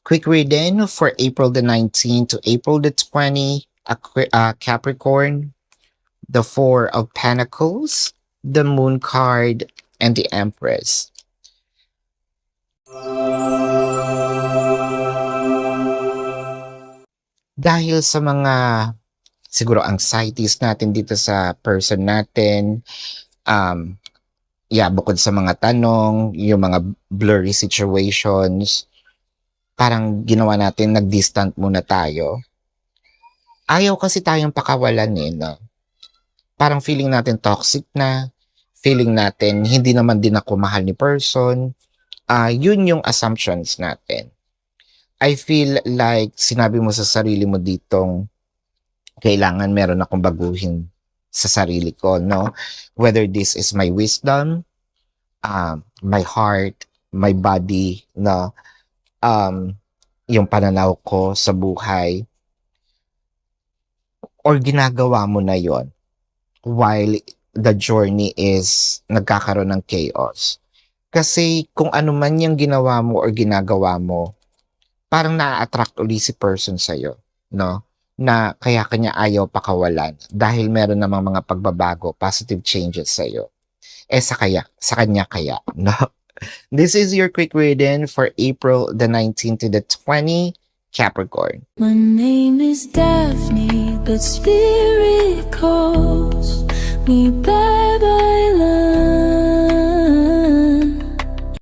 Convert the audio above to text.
Quick reading for April the 19th to April the 20th, Capricorn, the Four of Pentacles, the Moon card, and the Empress. Dahil sa mga siguro anxieties natin dito sa person natin, bukod sa mga tanong, yung mga blurry situations, parang ginawa natin, nag-distant muna tayo. Ayaw kasi tayong pakawalan no? Parang feeling natin toxic na, feeling natin hindi naman din ako mahal ni person. Yun yung assumptions natin. I feel like sinabi mo sa sarili mo ditong kailangan meron akong baguhin sa sarili ko, no? Whether this is my wisdom, my heart, my body, no? Yung pananaw ko sa buhay, or ginagawa mo na yon while the journey is nagkakaroon ng chaos. Kasi kung ano man yung ginawa mo or ginagawa mo, parang na-attract uli si person sa'yo, no? Na kaya kanya ayaw pakawalan dahil meron namang mga pagbabago, positive changes sa'yo. Sa kanya kaya, no? This is your quick reading for April the 19th to the 20th, Capricorn. My name is Daphne, but spirit calls me bye-bye love.